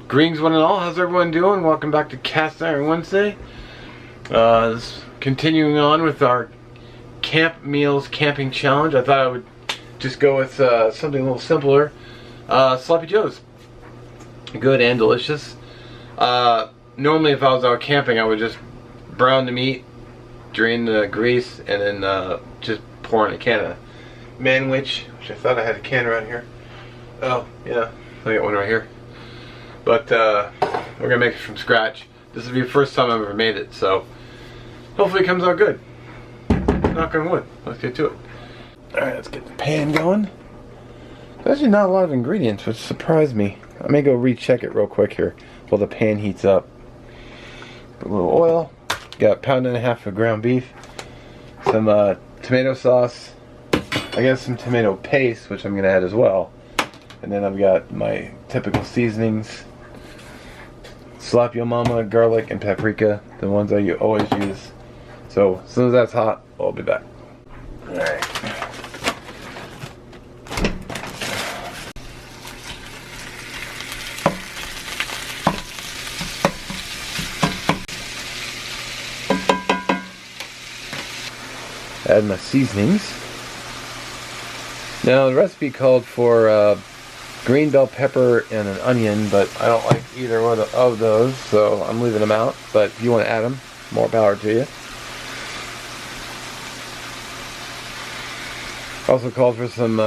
Greens one and all, how's everyone doing? Welcome back to Cast Iron Wednesday. Continuing on with our camp meals camping challenge. I thought I would just go with something a little simpler. Sloppy Joes. Good and delicious. Normally if I was out camping I would just brown the meat, drain the grease, and then just pour in a can of manwich, which I thought I had a can around here. Oh, yeah, I got one right here. But we're gonna make it from scratch. This will be the first time I've ever made it, so hopefully it comes out good. Knock on wood. Let's get to it. Alright, let's get the pan going. There's actually not a lot of ingredients, which surprised me. I may go recheck it real quick here while the pan heats up. Put a little oil. Got a pound and a half of ground beef. Some tomato sauce. I got some tomato paste, which I'm gonna add as well. And then I've got my typical seasonings. Slap Yo Mama, garlic, and paprika, the ones that you always use. So as soon as that's hot, I'll be back. Alright. Add my seasonings. Now the recipe called for green bell pepper and an onion, but I don't like either one of those, so I'm leaving them out. But if you want to add them, more power to you. Also called for some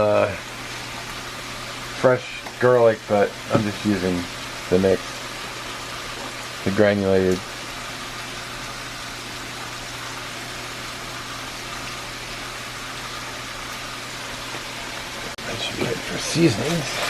fresh garlic, but I'm just using the mix, the granulated. That should be it for seasonings.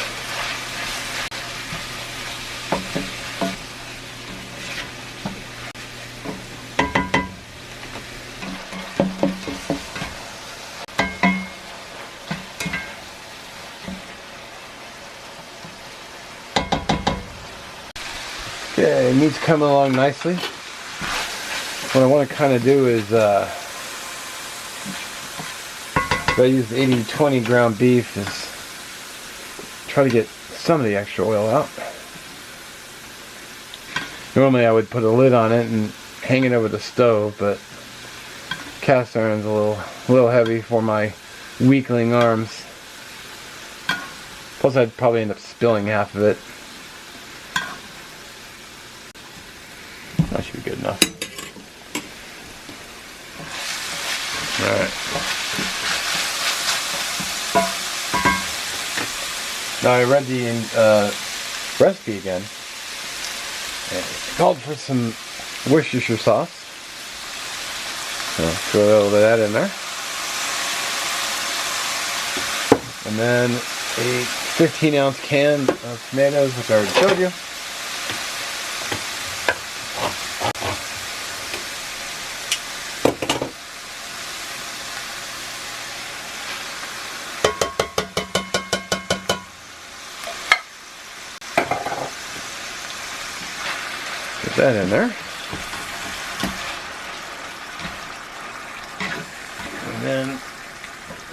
Okay, meat's coming along nicely. What I want to kind of do is, if I use 80-20 ground beef, is try to get some of the extra oil out. Normally I would put a lid on it and hang it over the stove, but cast iron's a little heavy for my weakling arms. Plus I'd probably end up spilling half of it. That should be good enough. Alright. Now I read the recipe again. And it called for some Worcestershire sauce. So throw a little bit of that in there. And then a 15-ounce can of tomatoes, which I already showed you. Put that in there. And then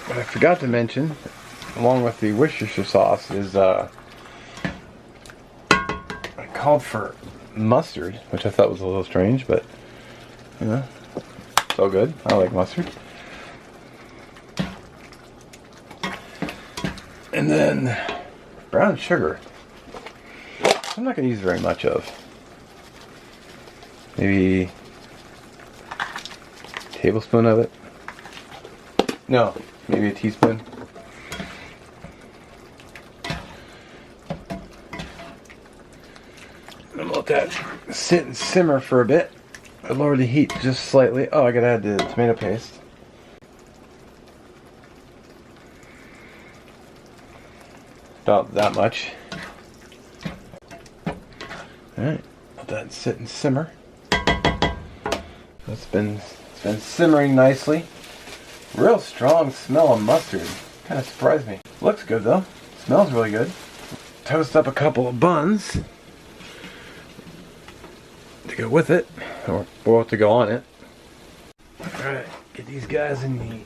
what I forgot to mention, along with the Worcestershire sauce, is I called for mustard, which I thought was a little strange, but you know, it's all good. I like mustard. And then brown sugar. I'm not going to use very much of. Maybe a tablespoon of it. No, maybe a teaspoon. I'm gonna let that sit and simmer for a bit. I lowered the heat just slightly. Oh, I gotta add the tomato paste. About that much. Alright, let that sit and simmer. It's been simmering nicely. Real strong smell of mustard. Kind of surprised me. Looks good though. Smells really good. Toast up a couple of buns to go with it, or both to go on it. Alright, get these guys in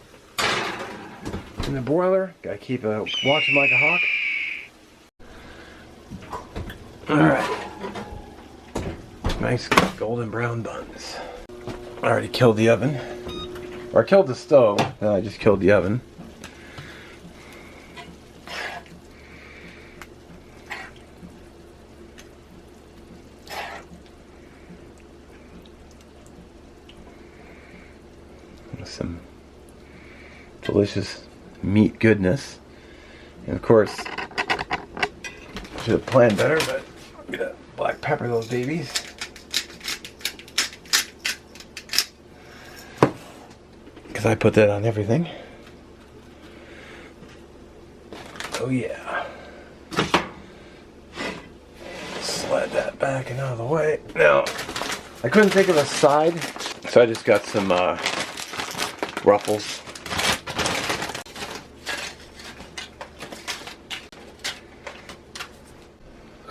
the broiler. Gotta keep watch them like a hawk. Alright, Nice golden brown buns. I already killed the oven. Or I killed the stove, now I just killed the oven. Some delicious meat goodness. And of course, should have planned better, but I'm gonna black pepper those babies. Because I put that on everything. Oh yeah. Slide that back and out of the way. Now, I couldn't think of a side, so I just got some Ruffles.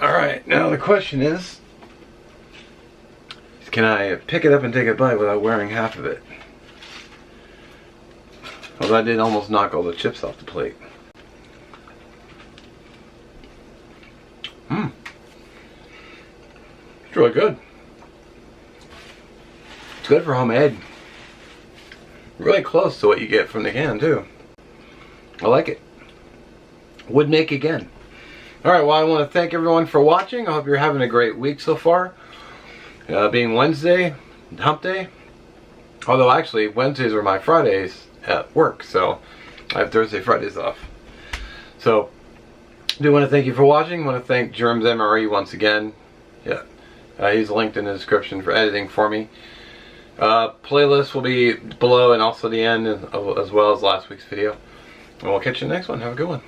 Alright, now the question is, can I pick it up and take a bite without wearing half of it? Well, I did almost knock all the chips off the plate. It's really good. It's good for homemade. Really close to what you get from the can too. I like it. Would make again. Alright, well I want to thank everyone for watching. I hope you're having a great week so far. Being Wednesday, hump day. Although actually Wednesdays are my Fridays at work, so I have Thursday, Fridays off. So, I do want to thank you for watching. I want to thank JermsMRE once again. Yeah, he's linked in the description for editing for me. Playlist will be below and also the end as well as last week's video. And we'll catch you in the next one. Have a good one.